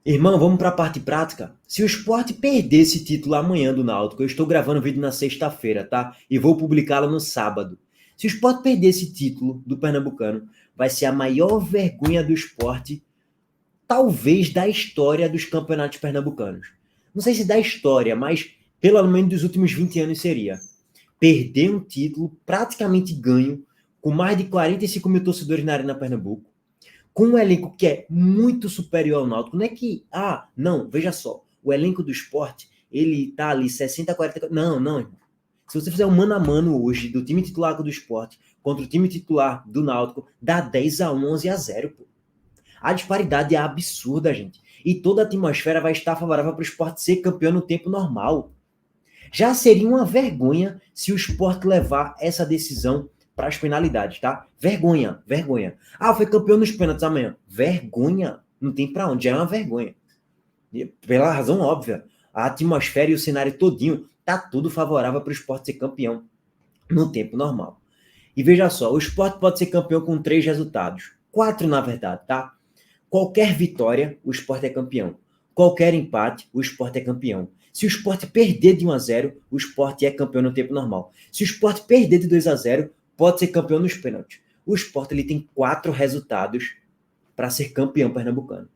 Irmão, vamos para a parte prática? Se o Sport perder esse título amanhã do Náutico, eu estou gravando o vídeo na sexta-feira, tá? E vou publicá-lo no sábado. Se o Sport perder esse título do Pernambucano, vai ser a maior vergonha do Sport, talvez da história dos campeonatos pernambucanos. Não sei se da história, mas pelo menos dos últimos 20 anos seria. Perder um título praticamente ganho, com mais de 45 mil torcedores na Arena Pernambuco, com um elenco que é muito superior ao Náutico. Não é que, não, veja só, o elenco do Sport, ele tá ali 60-40. Não, não, irmão. Se você fizer um mano a mano hoje do time titular do Sport contra o time titular do Náutico, dá 10-1, 11-0, pô. A disparidade é absurda, gente. E toda a atmosfera vai estar favorável para o Sport ser campeão no tempo normal. Já seria uma vergonha se o Sport levar essa decisão para as penalidades, tá? Vergonha, vergonha. Foi campeão nos pênaltis amanhã. Vergonha. Não tem para onde, já é uma vergonha. Pela razão óbvia. A atmosfera e o cenário todinho tá tudo favorável para o Sport ser campeão no tempo normal. E veja só, o Sport pode ser campeão com 3 resultados. 4, na verdade, tá? Qualquer vitória, o Sport é campeão. Qualquer empate, o Sport é campeão. Se o Sport perder de 1-0, o Sport é campeão no tempo normal. Se o Sport perder de 2-0, pode ser campeão nos pênaltis. O Sport ele tem 4 resultados para ser campeão pernambucano.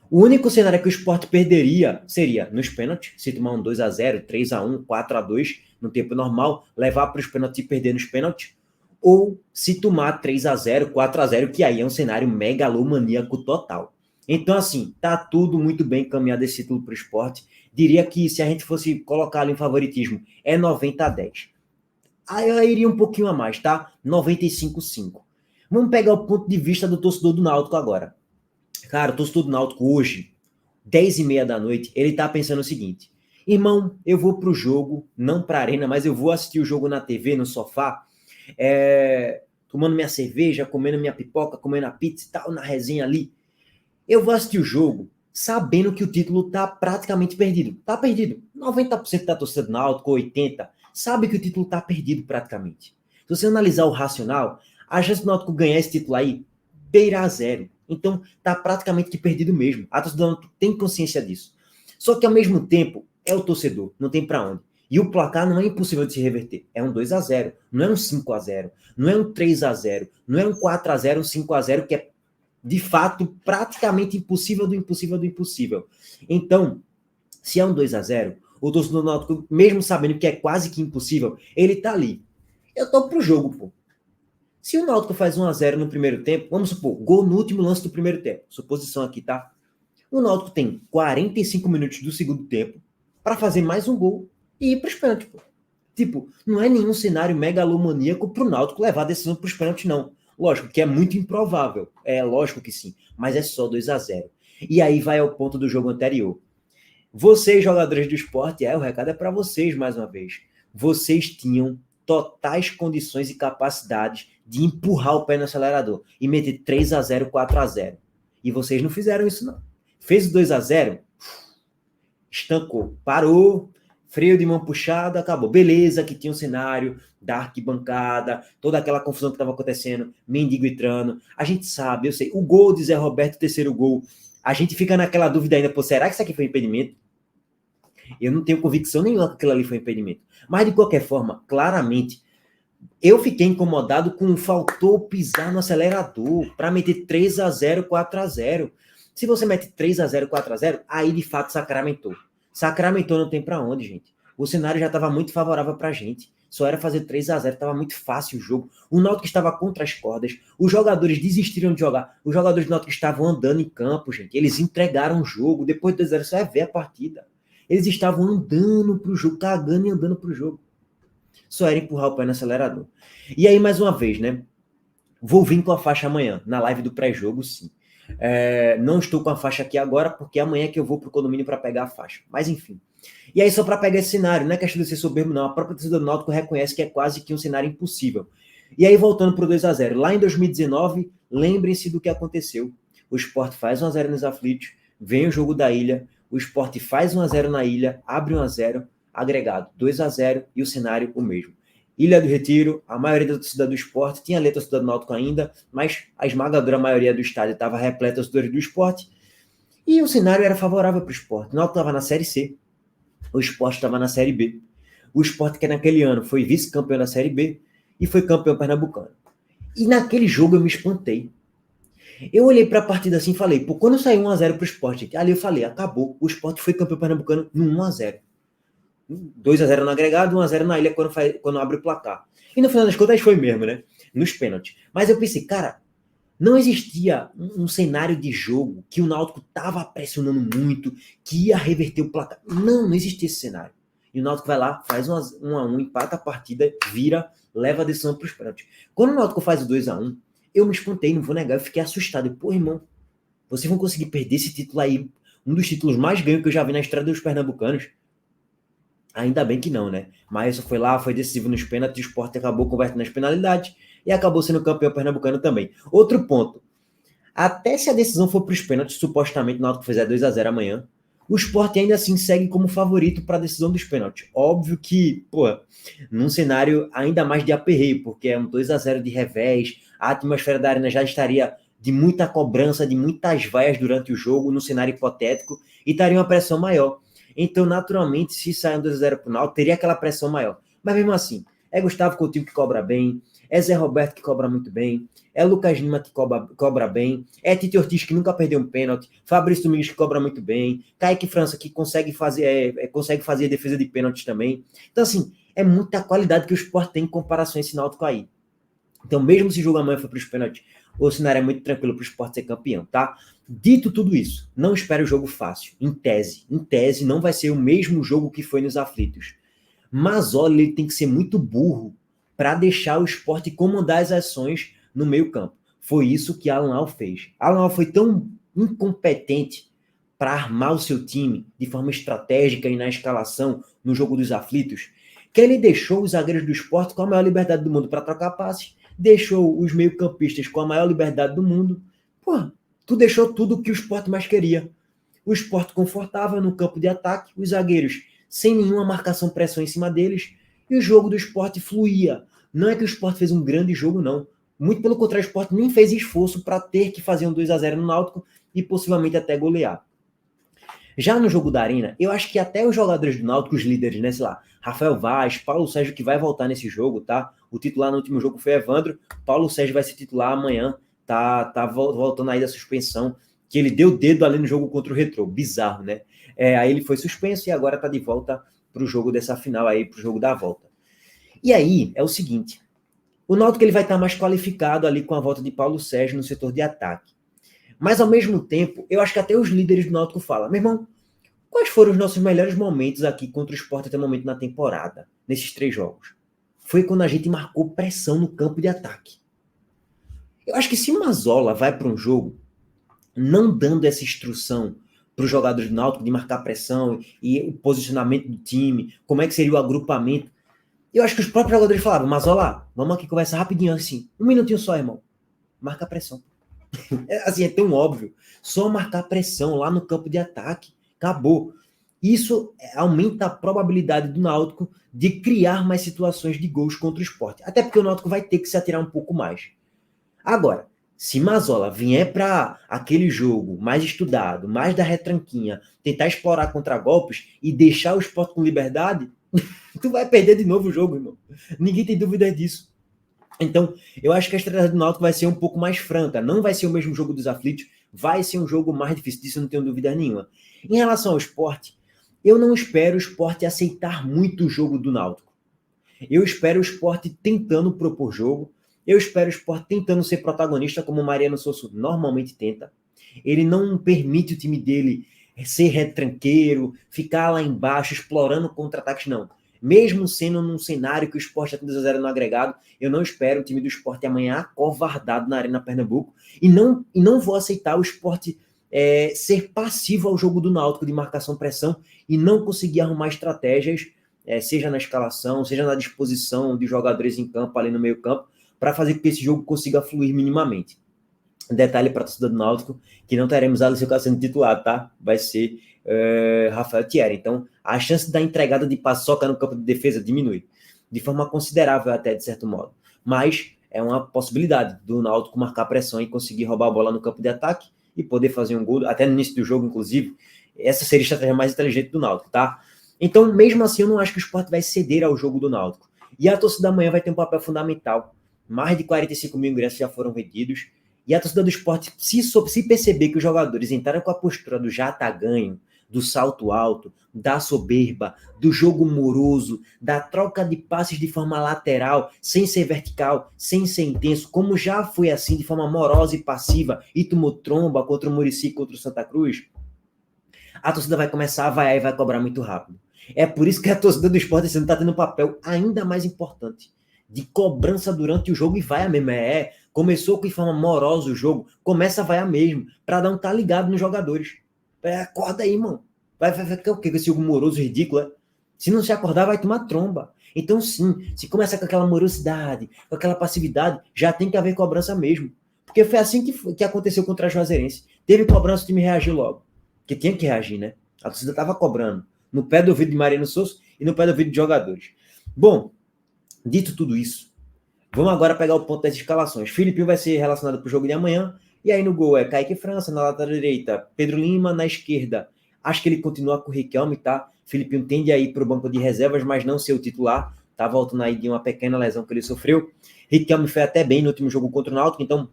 O único cenário que o Sport perderia seria nos pênaltis, se tomar um 2-0, 3-1, 4-2 no tempo normal, levar para os pênaltis e perder nos pênaltis, ou se tomar 3-0, 4-0, que aí é um cenário megalomaníaco total. Então, assim, tá tudo muito bem encaminhado esse título para o Sport. Diria que se a gente fosse colocar ali em favoritismo, é 90-10. Aí eu iria um pouquinho a mais, tá? 95-5. Vamos pegar o ponto de vista do torcedor do Náutico agora. Cara, o torcedor do Náutico hoje, 10h30 da noite, ele tá pensando o seguinte: irmão, eu vou pro jogo, não pra arena, mas eu vou assistir o jogo na TV, no sofá, tomando minha cerveja, comendo minha pipoca, comendo a pizza e tal, na resenha ali. Eu vou assistir o jogo sabendo que o título tá praticamente perdido. Tá perdido. 90% da torcida do Náutico, 80%, sabe que o título tá perdido praticamente. Se você analisar o racional, a chance do Náutico ganhar esse título aí beira a zero. Então, tá praticamente que perdido mesmo. A torcida do Náutico tem consciência disso. Só que, ao mesmo tempo, é o torcedor. Não tem para onde. E o placar não é impossível de se reverter. É um 2-0. Não é um 5-0. Não é um 3-0. Não é um 4-0, um 5-0, que é de fato praticamente impossível do impossível do impossível. Então, se é um 2-0, o torcedor do Náutico, mesmo sabendo que é quase que impossível, ele tá ali. Eu tô pro jogo, pô. Se o Náutico faz 1-0 no primeiro tempo, vamos supor, gol no último lance do primeiro tempo, suposição aqui, tá? O Náutico tem 45 minutos do segundo tempo para fazer mais um gol e ir pros pênaltis, pô. Tipo, não é nenhum cenário megalomaníaco pro Náutico levar a decisão pros pênaltis, não. Lógico que é muito improvável, é lógico que sim, mas é só 2-0. E aí vai ao ponto do jogo anterior. Vocês, jogadores do Sport, o recado é para vocês mais uma vez. Vocês tinham totais condições e capacidades de empurrar o pé no acelerador e meter 3-0, 4-0. E vocês não fizeram isso, não. Fez o 2-0, estancou, parou, freio de mão puxado, acabou. Beleza, que tinha um cenário da arquibancada, toda aquela confusão que estava acontecendo, mendigo entrando. A gente sabe, eu sei. O gol de Zé Roberto, o terceiro gol, a gente fica naquela dúvida ainda, pô, será que isso aqui foi impedimento? Eu não tenho convicção nenhuma que aquilo ali foi impedimento. Mas, de qualquer forma, claramente, eu fiquei incomodado com faltou pisar no acelerador para meter 3-0, 4-0. Se você mete 3-0, 4-0, aí de fato sacramentou. Sacramentou não tem para onde, gente. O cenário já estava muito favorável para a gente. Só era fazer 3-0, estava muito fácil o jogo. O Náutico estava contra as cordas. Os jogadores desistiram de jogar. Os jogadores do Náutico estavam andando em campo, gente. Eles entregaram o jogo. Depois do 2-0, você vai ver a partida. Eles estavam andando pro jogo, cagando e andando pro jogo. Só era empurrar o pé no acelerador. E aí, mais uma vez, né? Vou vir com a faixa amanhã, na live do pré-jogo, sim. Não estou com a faixa aqui agora, porque amanhã é que eu vou pro condomínio para pegar a faixa. Mas enfim. E aí, só para pegar esse cenário, não é questão de ser soberbo, não. A própria torcida do Náutico reconhece que é quase que um cenário impossível. E aí, voltando pro 2-0. Lá em 2019, lembrem-se do que aconteceu. O Sport faz 1-0 nos aflitos, vem o jogo da Ilha, o Sport faz 1-0 na Ilha, abre 1-0, agregado 2-0 e o cenário o mesmo. Ilha do Retiro, a maioria da torcida do Sport, tinha ali a torcida do Náutico ainda, mas a esmagadora maioria do estádio estava repleta de torcedores do Sport. E o cenário era favorável para o Sport. O Náutico estava na Série C, o Sport estava na Série B. O Sport, que naquele ano foi vice-campeão da Série B e foi campeão pernambucano. E naquele jogo eu me espantei. Eu olhei para a partida assim e falei, pô, quando saiu 1x0 pro Sport, ali eu falei, acabou. O Sport foi campeão pernambucano no 1x0. 2x0 no agregado, 1x0 na ilha quando abre o placar. E no final das contas foi mesmo, né? Nos pênaltis. Mas eu pensei, cara, não existia um cenário de jogo que o Náutico tava pressionando muito, que ia reverter o placar. Não existia esse cenário. E o Náutico vai lá, faz 1x1, empata a partida, vira, leva a decisão para os pênaltis. Quando o Náutico faz o 2x1, eu me espantei, não vou negar, eu fiquei assustado. Pô, irmão, vocês vão conseguir perder esse título aí, um dos títulos mais ganhos que eu já vi na história dos pernambucanos? Ainda bem que não, né? Mas foi lá, foi decisivo nos pênaltis, o Sport acabou convertendo nas penalidades e acabou sendo campeão pernambucano também. Outro ponto, até se a decisão for para os pênaltis, supostamente o Náutico fizer 2x0 amanhã, o Sport ainda assim segue como favorito para a decisão dos pênaltis. Óbvio que, pô, num cenário ainda mais de aperreio, porque é um 2x0 de revés, a atmosfera da arena já estaria de muita cobrança, de muitas vaias durante o jogo, num cenário hipotético, e estaria uma pressão maior. Então, naturalmente, se sair um 2x0 pro Náutico, teria aquela pressão maior. Mas mesmo assim, é Gustavo Coutinho que cobra bem, é Zé Roberto que cobra muito bem, é Lucas Lima que cobra bem, é Tite Ortiz que nunca perdeu um pênalti, Fabrício Domingos que cobra muito bem, Kaique França que consegue fazer defesa de pênaltis também. Então, assim, é muita qualidade que o Sport tem em comparação a esse Náutico aí. Então, mesmo se o jogo amanhã for para os pênaltis, o cenário é muito tranquilo para o Sport ser campeão, tá? Dito tudo isso, não espere o jogo fácil, em tese. Em tese, não vai ser o mesmo jogo que foi nos aflitos. Mas, olha, ele tem que ser muito burro para deixar o Sport comandar as ações no meio campo. Foi isso que Alan Al fez. Alan Al foi tão incompetente para armar o seu time de forma estratégica e na escalação no jogo dos aflitos, que ele deixou os zagueiros do Sport com a maior liberdade do mundo para trocar passes, deixou os meio-campistas com a maior liberdade do mundo. Pô, tu deixou tudo o que o Sport mais queria. O Sport confortável no campo de ataque, os zagueiros sem nenhuma marcação pressão em cima deles, e o jogo do Sport fluía. Não é que o Sport fez um grande jogo, não. Muito pelo contrário, o Sport nem fez esforço para ter que fazer um 2x0 no Náutico e possivelmente até golear. Já no jogo da Arena, eu acho que até os jogadores do Náutico, os líderes, né, sei lá, Rafael Vaz, Paulo Sérgio, que vai voltar nesse jogo, tá? O titular no último jogo foi Evandro, Paulo Sérgio vai ser titular amanhã, tá voltando aí da suspensão, que ele deu dedo ali no jogo contra o Retrô, bizarro, né? Aí ele foi suspenso e agora tá de volta pro jogo dessa final aí, pro jogo da volta. E aí, é o seguinte, o Náutico ele vai estar mais qualificado ali com a volta de Paulo Sérgio no setor de ataque. Mas, ao mesmo tempo, eu acho que até os líderes do Náutico falam, meu irmão, quais foram os nossos melhores momentos aqui contra o Sport até o momento na temporada, nesses 3 jogos? Foi quando a gente marcou pressão no campo de ataque. Eu acho que se o Mazola vai para um jogo não dando essa instrução para os jogadores do Náutico de marcar pressão e o posicionamento do time, como é que seria o agrupamento, eu acho que os próprios jogadores falavam, Mazola, vamos aqui conversar rapidinho assim, 1 minutinho só, irmão, marca pressão. Assim, é tão óbvio. Só marcar pressão lá no campo de ataque. Acabou. Isso aumenta a probabilidade do Náutico de criar mais situações de gols contra o Sport. Até porque o Náutico vai ter que se atirar um pouco mais. Agora, se Mazola vier para aquele jogo mais estudado, mais da retranquinha, tentar explorar contra-golpes e deixar o Sport com liberdade, tu vai perder de novo o jogo, irmão. Ninguém tem dúvida disso. Então, eu acho que a estratégia do Náutico vai ser um pouco mais franca. Não vai ser o mesmo jogo dos aflitos, vai ser um jogo mais difícil, disso eu não tenho dúvida nenhuma. Em relação ao Sport, eu não espero o Sport aceitar muito o jogo do Náutico. Eu espero o Sport tentando propor jogo, eu espero o Sport tentando ser protagonista, como o Mariano Souza normalmente tenta. Ele não permite o time dele ser retranqueiro, ficar lá embaixo explorando contra-ataques, não. Mesmo sendo num cenário que o Sport já tem 2x0 no agregado, eu não espero o time do Sport amanhã acovardado na Arena Pernambuco e não vou aceitar o Sport ser passivo ao jogo do Náutico de marcação-pressão e não conseguir arrumar estratégias, seja na escalação, seja na disposição de jogadores em campo, ali no meio campo, para fazer com que esse jogo consiga fluir minimamente. Detalhe para a torcida do Náutico, que não teremos Alisson Cassiano titular, tá? Vai ser Rafael Thierry. Então, a chance da entregada de paçoca no campo de defesa diminui, de forma considerável até, de certo modo. Mas é uma possibilidade do Náutico marcar pressão e conseguir roubar a bola no campo de ataque e poder fazer um gol, até no início do jogo, inclusive. Essa seria a estratégia mais inteligente do Náutico, tá? Então, mesmo assim, eu não acho que o Sport vai ceder ao jogo do Náutico. E a torcida amanhã vai ter um papel fundamental. Mais de 45 mil ingressos já foram vendidos. E a torcida do Sport, se perceber que os jogadores entraram com a postura do já tá ganho, do salto alto, da soberba, do jogo moroso, da troca de passes de forma lateral, sem ser vertical, sem ser intenso, como já foi assim, de forma morosa e passiva, e tomou tromba contra o Muricy, contra o Santa Cruz, a torcida vai começar a vaiar e vai cobrar muito rápido. É por isso que a torcida do Sport esse ano está tendo um papel ainda mais importante, de cobrança durante o jogo, e vai mesmo. Começou com de forma morosa o jogo, começa a vaiar mesmo, para dar um tá ligado nos jogadores. Acorda aí, mano. Vai ficar o quê? Com esse jogo moroso ridículo, é? Se não se acordar, vai tomar tromba. Então, sim, se começa com aquela morosidade, com aquela passividade, já tem que haver cobrança mesmo. Porque foi assim que aconteceu contra a Juazeirense. Teve cobrança, o time reagiu logo. Porque tinha que reagir, né? A torcida estava cobrando. No pé do ouvido de Mariano Souza e no pé do ouvido de jogadores. Bom, dito tudo isso, vamos agora pegar o ponto das escalações. Filipinho vai ser relacionado para o jogo de amanhã. E aí no gol é Kaique França, na lateral direita, Pedro Lima, na esquerda. Acho que ele continua com o Riquelme, tá? Filipinho tende a ir para o banco de reservas, mas não ser o titular. Tá voltando aí de uma pequena lesão que ele sofreu. Riquelme foi até bem no último jogo contra o Náutico, então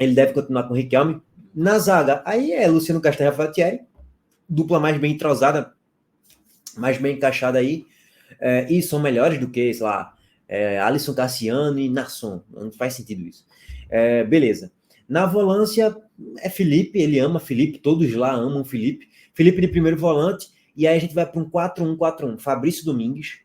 ele deve continuar com o Riquelme. Na zaga, aí é Luciano Castro e Rafael Thierry, dupla mais bem entrosada, mais bem encaixada aí, e são melhores do que, sei lá, Alisson Cassiano e Nasson. Não faz sentido isso. Beleza. Na volância é Felipe, ele ama Felipe, todos lá amam Felipe. Felipe de primeiro volante, e aí a gente vai para um 4-1-4-1. Fabrício Domingues,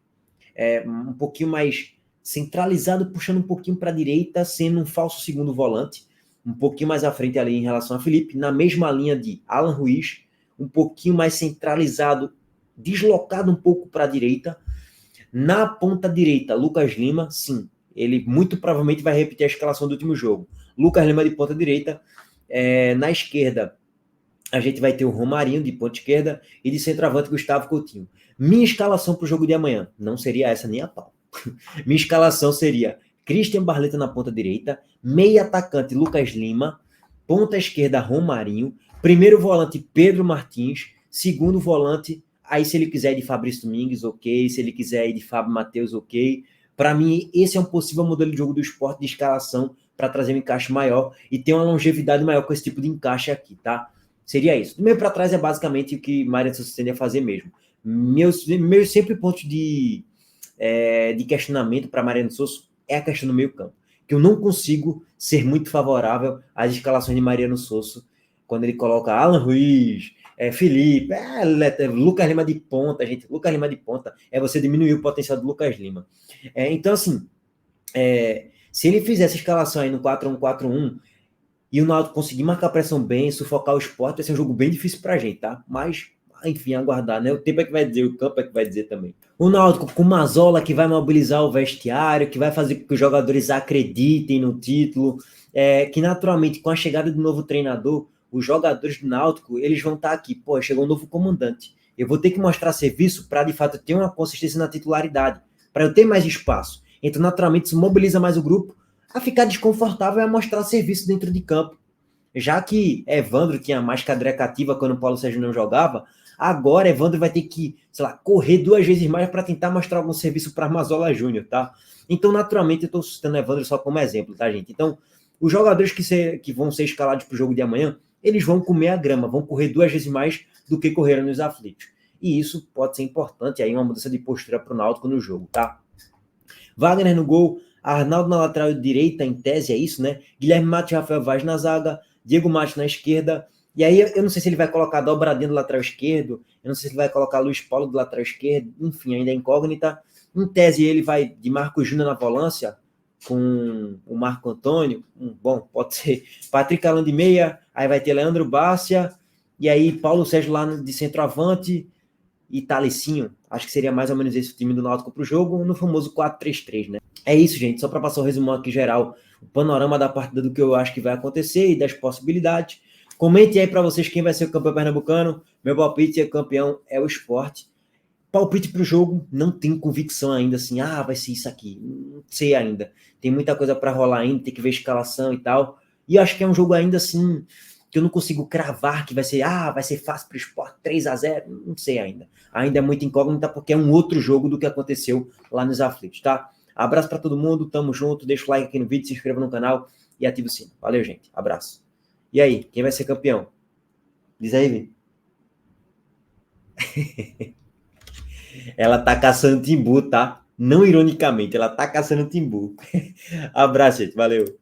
um pouquinho mais centralizado, puxando um pouquinho para a direita, sendo um falso segundo volante, um pouquinho mais à frente ali em relação a Felipe, na mesma linha de Alan Ruiz, um pouquinho mais centralizado, deslocado um pouco para a direita. Na ponta direita, Lucas Lima, sim, ele muito provavelmente vai repetir a escalação do último jogo. Lucas Lima de ponta direita. Na esquerda, a gente vai ter o Romarinho de ponta esquerda e de centroavante Gustavo Coutinho. Minha escalação para o jogo de amanhã não seria essa nem a pau. Minha escalação seria Christian Barleta na ponta direita, meia atacante Lucas Lima, ponta esquerda Romarinho, primeiro volante Pedro Martins, segundo volante, aí se ele quiser ir de Fabrício Domingues, ok, se ele quiser ir de Fábio Matheus, ok. Para mim, esse é um possível modelo de jogo do Sport de escalação para trazer um encaixe maior e ter uma longevidade maior com esse tipo de encaixe aqui, tá? Seria isso. Do meio para trás é basicamente o que Mariano Souza tende a fazer mesmo. Meus sempre pontos de questionamento para Mariano Souza é a questão do meio campo, que eu não consigo ser muito favorável às escalações de Mariano Souza, quando ele coloca Alan Ruiz, Felipe, Lucas Lima de ponta, gente. Lucas Lima de ponta é você diminuir o potencial do Lucas Lima. Então, assim, se ele fizer essa escalação aí no 4-1-4-1 e o Náutico conseguir marcar pressão bem, sufocar o Sport, vai ser um jogo bem difícil pra gente, tá? Mas, enfim, aguardar, né? O tempo é que vai dizer, o campo é que vai dizer também. O Náutico com Mazola, que vai mobilizar o vestiário, que vai fazer com que os jogadores acreditem no título, que naturalmente, com a chegada do novo treinador, os jogadores do Náutico, eles vão estar aqui. Pô, chegou um novo comandante. Eu vou ter que mostrar serviço para, de fato, ter uma consistência na titularidade, para eu ter mais espaço. Então, naturalmente, isso mobiliza mais o grupo a ficar desconfortável e a mostrar serviço dentro de campo. Já que Evandro tinha mais cadeira cativa quando o Paulo Sérgio não jogava, agora Evandro vai ter que, sei lá, correr 2 vezes mais para tentar mostrar algum serviço para Mazola Júnior, tá? Então, naturalmente, eu estou citando Evandro só como exemplo, tá, gente? Então, os jogadores que vão ser escalados para o jogo de amanhã, eles vão comer a grama, vão correr 2 vezes mais do que correram nos aflitos. E isso pode ser importante, aí uma mudança de postura para o Náutico no jogo, tá? Wagner no gol, Arnaldo na lateral direita, em tese é isso, né? Guilherme Matos e Rafael Vaz na zaga, Diego Matos na esquerda, e aí eu não sei se ele vai colocar Dobradinho do lateral esquerdo, eu não sei se ele vai colocar Luiz Paulo do lateral esquerdo, enfim, ainda é incógnita. Em tese ele vai de Marcos Júnior na volância, com o Marco Antônio, bom, pode ser Patrick Alan de meia, aí vai ter Leandro Bárcia, e aí Paulo Sérgio lá de centroavante, e Talicinho, acho que seria mais ou menos esse o time do Náutico para o jogo, no famoso 4-3-3, né? É isso, gente, só para passar o resumão aqui geral, o panorama da partida do que eu acho que vai acontecer e das possibilidades. Comente aí para vocês quem vai ser o campeão pernambucano. Meu palpite é campeão é o Sport. Palpite para o jogo, não tenho convicção ainda, assim, vai ser isso aqui, não sei ainda. Tem muita coisa para rolar ainda, tem que ver a escalação e tal. E acho que é um jogo ainda assim, que eu não consigo cravar que vai ser fácil para o Sport 3-0, não sei ainda. Ainda é muito incógnita porque é um outro jogo do que aconteceu lá nos aflitos, tá? Abraço para todo mundo, tamo junto, deixa o like aqui no vídeo, se inscreva no canal e ativa o sino. Valeu, gente, abraço. E aí, quem vai ser campeão? Diz aí, Vini. Ela tá caçando timbu, tá? Não ironicamente, ela tá caçando timbu. Abraço, gente, valeu.